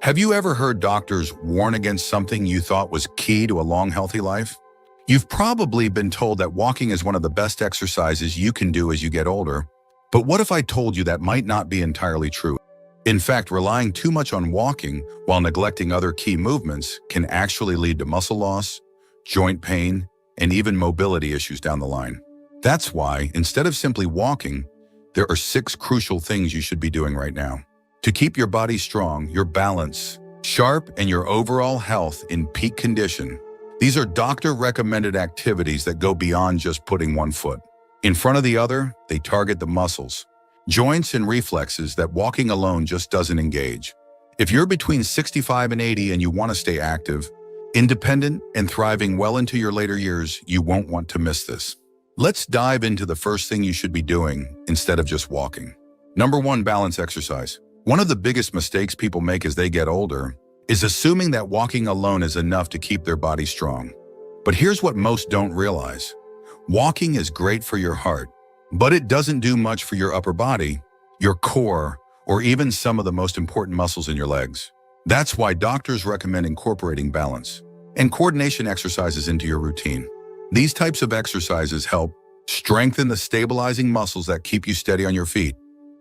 Have you ever heard doctors warn against something you thought was key to a long, healthy life? You've probably been told that walking is one of the best exercises you can do as you get older. But what if I told you that might not be entirely true? In fact, relying too much on walking while neglecting other key movements can actually lead to muscle loss, joint pain, and even mobility issues down the line. That's why, instead of simply walking, there are 6 crucial things you should be doing right now to keep your body strong, your balance sharp, and your overall health in peak condition. These are doctor-recommended activities that go beyond just putting one foot in front of the other. They target the muscles, joints, and reflexes that walking alone just doesn't engage. If you're between 65 and 80 and you want to stay active, independent, and thriving well into your later years, you won't want to miss this. Let's dive into the first thing you should be doing instead of just walking. Number 1, balance exercise. One of the biggest mistakes people make as they get older is assuming that walking alone is enough to keep their body strong. But here's what most don't realize. Walking is great for your heart, but it doesn't do much for your upper body, your core, or even some of the most important muscles in your legs. That's why doctors recommend incorporating balance and coordination exercises into your routine. These types of exercises help strengthen the stabilizing muscles that keep you steady on your feet,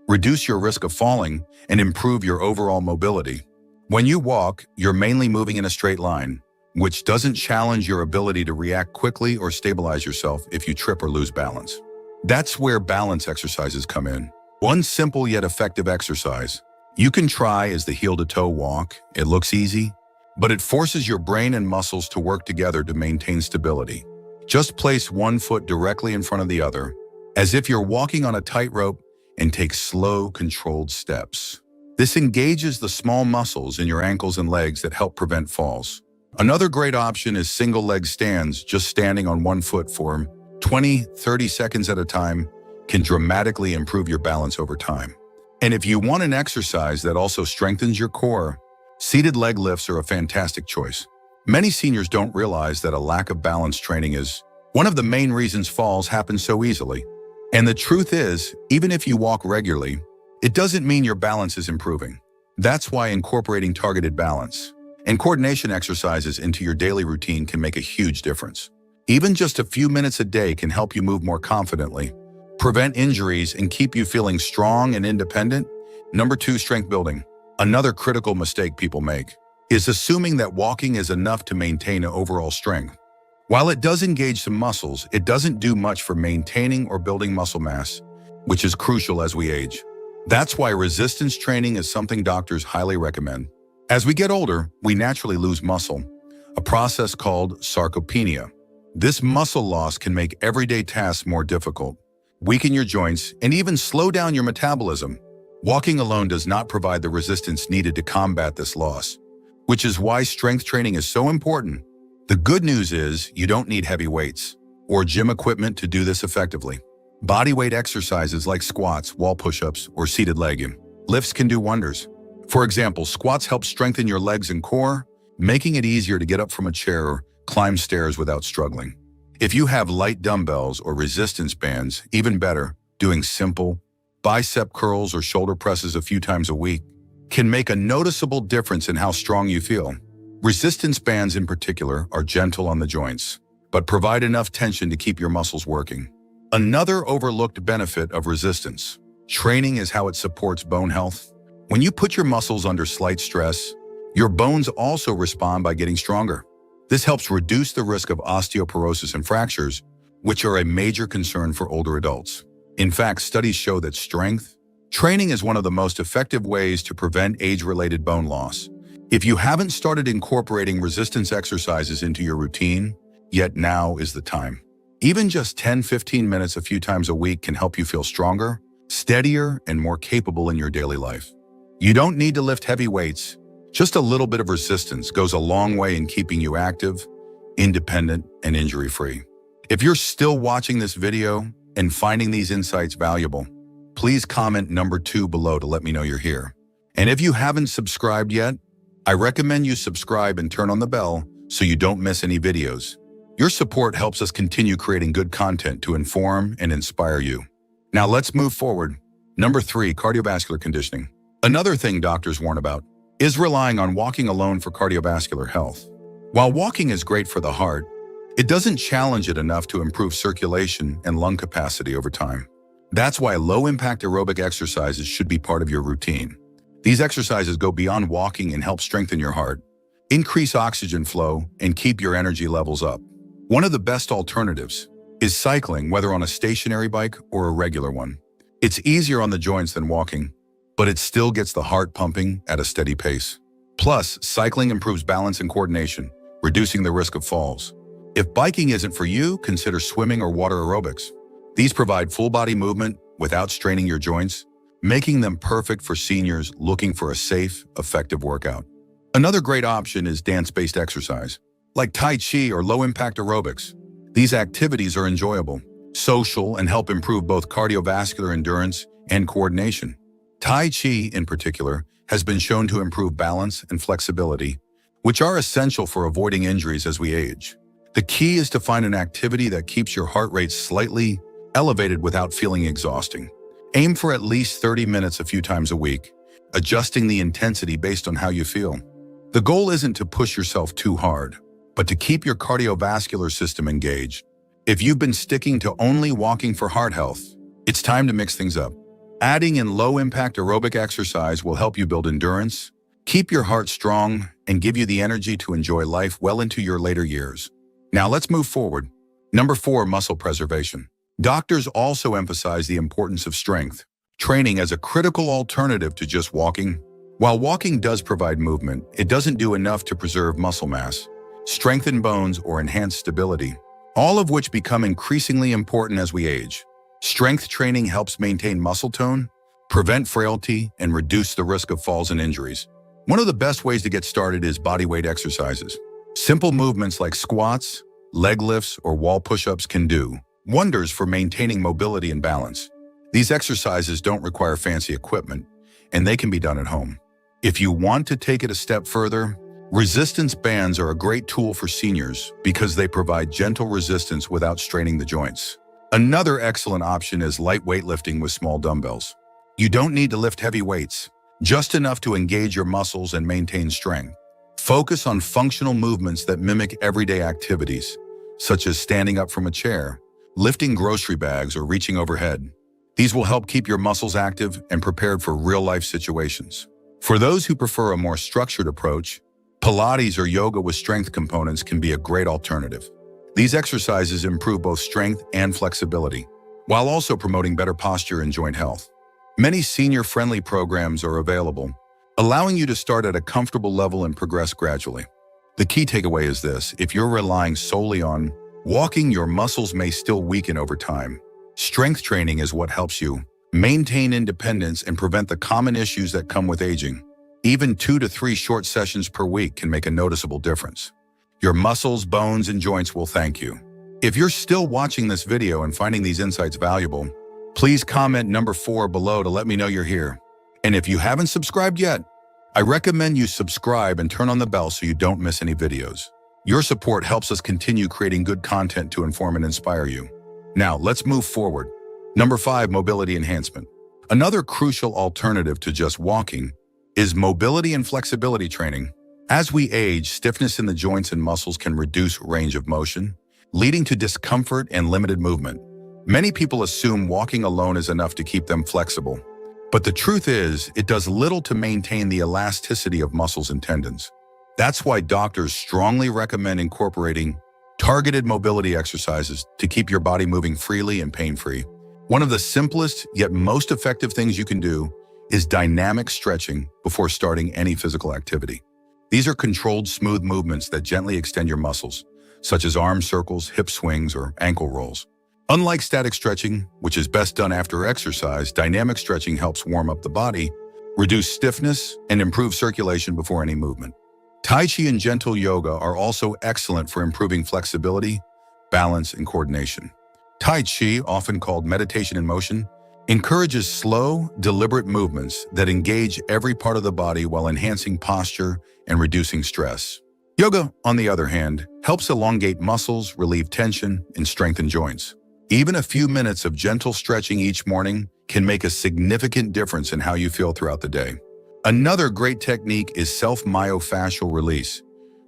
reduce your risk of falling, and improve your overall mobility. When you walk, you're mainly moving in a straight line, which doesn't challenge your ability to react quickly or stabilize yourself if you trip or lose balance. That's where balance exercises come in. One simple yet effective exercise you can try is the heel-to-toe walk. It looks easy, but it forces your brain and muscles to work together to maintain stability. Just place one foot directly in front of the other, as if you're walking on a tightrope, and take slow, controlled steps. This engages the small muscles in your ankles and legs that help prevent falls. Another great option is single leg stands. Just standing on one foot for 20-30 seconds at a time can dramatically improve your balance over time. And if you want an exercise that also strengthens your core, seated leg lifts are a fantastic choice. Many seniors don't realize that a lack of balance training is one of the main reasons falls happen so easily. And the truth is, even if you walk regularly, it doesn't mean your balance is improving. That's why incorporating targeted balance and coordination exercises into your daily routine can make a huge difference. Even just a few minutes a day can help you move more confidently, prevent injuries, and keep you feeling strong and independent. Number 2, strength building. Another critical mistake people make is assuming that walking is enough to maintain overall strength. While it does engage some muscles, it doesn't do much for maintaining or building muscle mass, which is crucial as we age. That's why resistance training is something doctors highly recommend. As we get older, we naturally lose muscle, a process called sarcopenia. This muscle loss can make everyday tasks more difficult, weaken your joints, and even slow down your metabolism. Walking alone does not provide the resistance needed to combat this loss, which is why strength training is so important. The good news is you don't need heavy weights or gym equipment to do this effectively. Bodyweight exercises like squats, wall push-ups, or seated leg lifts can do wonders. For example, squats help strengthen your legs and core, making it easier to get up from a chair or climb stairs without struggling. If you have light dumbbells or resistance bands, even better, doing simple bicep curls or shoulder presses a few times a week can make a noticeable difference in how strong you feel. Resistance bands in particular are gentle on the joints, but provide enough tension to keep your muscles working. Another overlooked benefit of resistance training is how it supports bone health. When you put your muscles under slight stress, your bones also respond by getting stronger. This helps reduce the risk of osteoporosis and fractures, which are a major concern for older adults. In fact, studies show that strength training is one of the most effective ways to prevent age-related bone loss. If you haven't started incorporating resistance exercises into your routine, yet now is the time. Even just 10-15 minutes a few times a week can help you feel stronger, steadier, and more capable in your daily life. You don't need to lift heavy weights. Just a little bit of resistance goes a long way in keeping you active, independent, and injury-free. If you're still watching this video and finding these insights valuable, please comment number 2 below to let me know you're here. And if you haven't subscribed yet, I recommend you subscribe and turn on the bell so you don't miss any videos. Your support helps us continue creating good content to inform and inspire you. Now let's move forward. Number 3, cardiovascular conditioning. Another thing doctors warn about is relying on walking alone for cardiovascular health. While walking is great for the heart, it doesn't challenge it enough to improve circulation and lung capacity over time. That's why low-impact aerobic exercises should be part of your routine. These exercises go beyond walking and help strengthen your heart, increase oxygen flow, and keep your energy levels up. One of the best alternatives is cycling, whether on a stationary bike or a regular one. It's easier on the joints than walking, but it still gets the heart pumping at a steady pace. Plus, cycling improves balance and coordination, reducing the risk of falls. If biking isn't for you, consider swimming or water aerobics. These provide full-body movement without straining your joints, making them perfect for seniors looking for a safe, effective workout. Another great option is dance-based exercise, like Tai Chi or low-impact aerobics. These activities are enjoyable, social, and help improve both cardiovascular endurance and coordination. Tai Chi, in particular, has been shown to improve balance and flexibility, which are essential for avoiding injuries as we age. The key is to find an activity that keeps your heart rate slightly elevated without feeling exhausting. Aim for at least 30 minutes a few times a week, adjusting the intensity based on how you feel. The goal isn't to push yourself too hard, but to keep your cardiovascular system engaged. If you've been sticking to only walking for heart health, it's time to mix things up. Adding in low-impact aerobic exercise will help you build endurance, keep your heart strong, and give you the energy to enjoy life well into your later years. Now let's move forward. Number 4, muscle preservation. Doctors also emphasize the importance of strength training as a critical alternative to just walking. While walking does provide movement, it doesn't do enough to preserve muscle mass, strengthen bones, or enhance stability, all of which become increasingly important as we age. Strength training helps maintain muscle tone, prevent frailty, and reduce the risk of falls and injuries. One of the best ways to get started is bodyweight exercises. Simple movements like squats, leg lifts, or wall push-ups can do wonders for maintaining mobility and balance. These exercises don't require fancy equipment, and they can be done at home. If you want to take it a step further, resistance bands are a great tool for seniors because they provide gentle resistance without straining the joints. Another excellent option is light weightlifting with small dumbbells. You don't need to lift heavy weights, just enough to engage your muscles and maintain strength. Focus on functional movements that mimic everyday activities, such as standing up from a chair, lifting grocery bags, or reaching overhead. These will help keep your muscles active and prepared for real-life situations. For those who prefer a more structured approach, Pilates or yoga with strength components can be a great alternative. These exercises improve both strength and flexibility, while also promoting better posture and joint health. Many senior-friendly programs are available, allowing you to start at a comfortable level and progress gradually. The key takeaway is this: if you're relying solely on walking, your muscles may still weaken over time. Strength training is what helps you maintain independence and prevent the common issues that come with aging. Even 2 to 3 short sessions per week can make a noticeable difference. Your muscles, bones, and joints will thank you. If you're still watching this video and finding these insights valuable, please comment number 4 below to let me know you're here. And if you haven't subscribed yet, I recommend you subscribe and turn on the bell so you don't miss any videos. Your support helps us continue creating good content to inform and inspire you. Now, let's move forward. Number 5, mobility enhancement. Another crucial alternative to just walking is mobility and flexibility training. As we age, stiffness in the joints and muscles can reduce range of motion, leading to discomfort and limited movement. Many people assume walking alone is enough to keep them flexible, but the truth is, it does little to maintain the elasticity of muscles and tendons. That's why doctors strongly recommend incorporating targeted mobility exercises to keep your body moving freely and pain-free. One of the simplest yet most effective things you can do is dynamic stretching before starting any physical activity. These are controlled, smooth movements that gently extend your muscles, such as arm circles, hip swings, or ankle rolls. Unlike static stretching, which is best done after exercise, dynamic stretching helps warm up the body, reduce stiffness, and improve circulation before any movement. Tai Chi and gentle yoga are also excellent for improving flexibility, balance, and coordination. Tai Chi, often called meditation in motion, encourages slow, deliberate movements that engage every part of the body while enhancing posture and reducing stress. Yoga, on the other hand, helps elongate muscles, relieve tension, and strengthen joints. Even a few minutes of gentle stretching each morning can make a significant difference in how you feel throughout the day. Another great technique is self-myofascial release,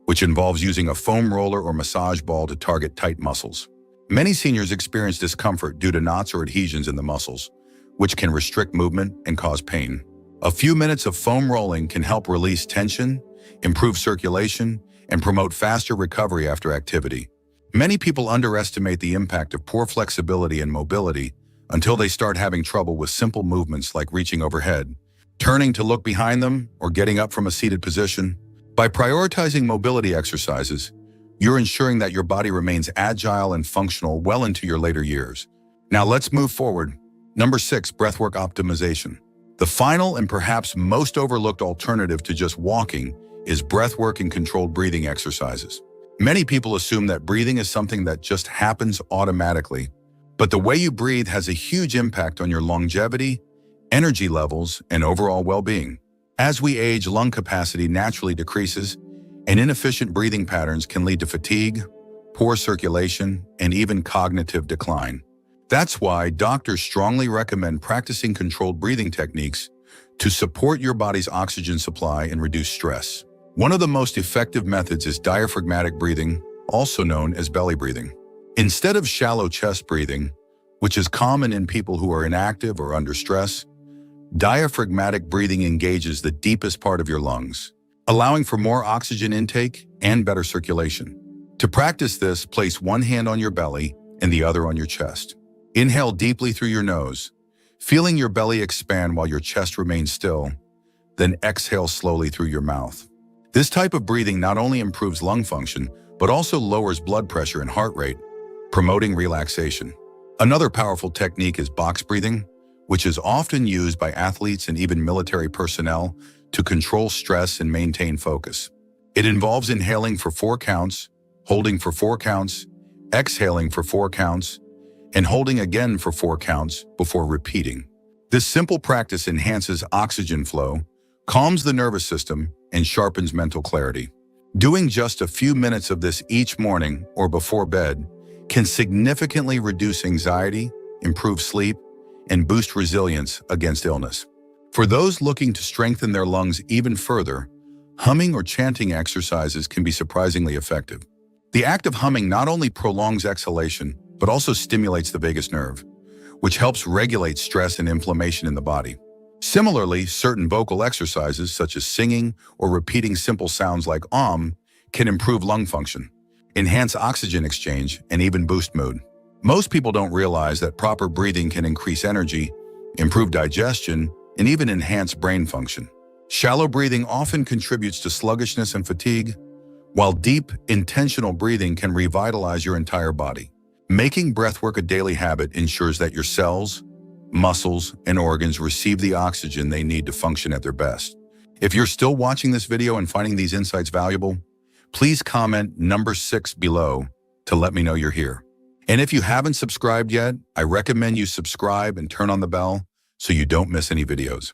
which involves using a foam roller or massage ball to target tight muscles. Many seniors experience discomfort due to knots or adhesions in the muscles, which can restrict movement and cause pain. A few minutes of foam rolling can help release tension, improve circulation, and promote faster recovery after activity. Many people underestimate the impact of poor flexibility and mobility until they start having trouble with simple movements like reaching overhead, turning to look behind them, or getting up from a seated position. By prioritizing mobility exercises, you're ensuring that your body remains agile and functional well into your later years. Now let's move forward. Number 6, breathwork optimization. The final and perhaps most overlooked alternative to just walking is breathwork and controlled breathing exercises. Many people assume that breathing is something that just happens automatically, but the way you breathe has a huge impact on your longevity, energy levels, and overall well-being. As we age, lung capacity naturally decreases, and inefficient breathing patterns can lead to fatigue, poor circulation, and even cognitive decline. That's why doctors strongly recommend practicing controlled breathing techniques to support your body's oxygen supply and reduce stress. One of the most effective methods is diaphragmatic breathing, also known as belly breathing. Instead of shallow chest breathing, which is common in people who are inactive or under stress, diaphragmatic breathing engages the deepest part of your lungs, allowing for more oxygen intake and better circulation. To practice this, place one hand on your belly and the other on your chest. Inhale deeply through your nose, feeling your belly expand while your chest remains still, then exhale slowly through your mouth. This type of breathing not only improves lung function, but also lowers blood pressure and heart rate, promoting relaxation. Another powerful technique is box breathing, which is often used by athletes and even military personnel to control stress and maintain focus. It involves inhaling for 4 counts, holding for 4 counts, exhaling for 4 counts, and holding again for 4 counts before repeating. This simple practice enhances oxygen flow, calms the nervous system, and sharpens mental clarity. Doing just a few minutes of this each morning or before bed can significantly reduce anxiety, improve sleep, and boost resilience against illness. For those looking to strengthen their lungs even further, humming or chanting exercises can be surprisingly effective. The act of humming not only prolongs exhalation, but also stimulates the vagus nerve, which helps regulate stress and inflammation in the body. Similarly, certain vocal exercises, such as singing or repeating simple sounds like can improve lung function, enhance oxygen exchange, and even boost mood. Most people don't realize that proper breathing can increase energy, improve digestion, and even enhance brain function. Shallow breathing often contributes to sluggishness and fatigue, while deep, intentional breathing can revitalize your entire body. Making breathwork a daily habit ensures that your cells, muscles, and organs receive the oxygen they need to function at their best. If you're still watching this video and finding these insights valuable, please comment number 6 below to let me know you're here. And if you haven't subscribed yet, I recommend you subscribe and turn on the bell so you don't miss any videos.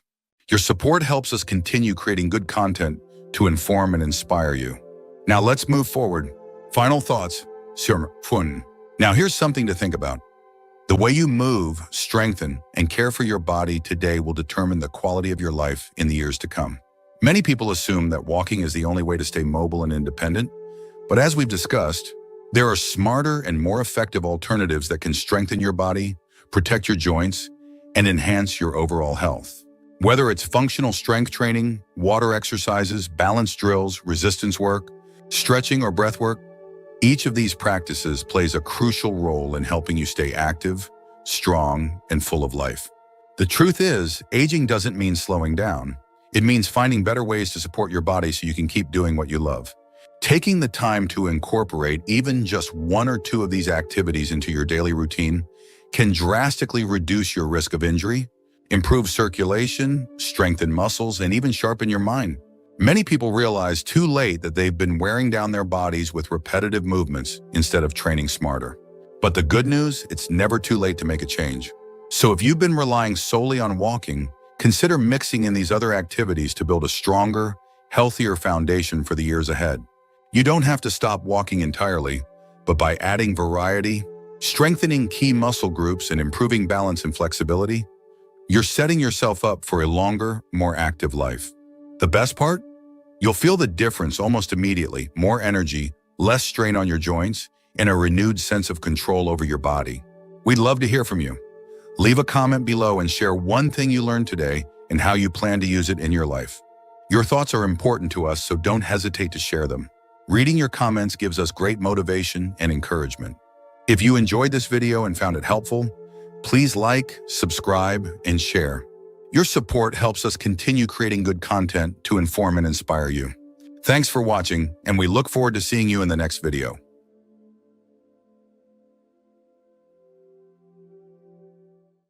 Your support helps us continue creating good content to inform and inspire you. Now let's move forward. Final thoughts. Now here's something to think about. The way you move, strengthen, and care for your body today will determine the quality of your life in the years to come. Many people assume that walking is the only way to stay mobile and independent, but as we've discussed, there are smarter and more effective alternatives that can strengthen your body, protect your joints, and enhance your overall health. Whether it's functional strength training, water exercises, balance drills, resistance work, stretching, or breath work, each of these practices plays a crucial role in helping you stay active, strong, and full of life. The truth is, aging doesn't mean slowing down. It means finding better ways to support your body so you can keep doing what you love. Taking the time to incorporate even just 1 or 2 of these activities into your daily routine can drastically reduce your risk of injury, improve circulation, strengthen muscles, and even sharpen your mind. Many people realize too late that they've been wearing down their bodies with repetitive movements instead of training smarter. But the good news, it's never too late to make a change. So if you've been relying solely on walking, consider mixing in these other activities to build a stronger, healthier foundation for the years ahead. You don't have to stop walking entirely, but by adding variety, strengthening key muscle groups, and improving balance and flexibility, you're setting yourself up for a longer, more active life. The best part? You'll feel the difference almost immediately. More energy, less strain on your joints, and a renewed sense of control over your body. We'd love to hear from you. Leave a comment below and share one thing you learned today and how you plan to use it in your life. Your thoughts are important to us, so don't hesitate to share them. Reading your comments gives us great motivation and encouragement. If you enjoyed this video and found it helpful, please like, subscribe, and share. Your support helps us continue creating good content to inform and inspire you. Thanks for watching, and we look forward to seeing you in the next video.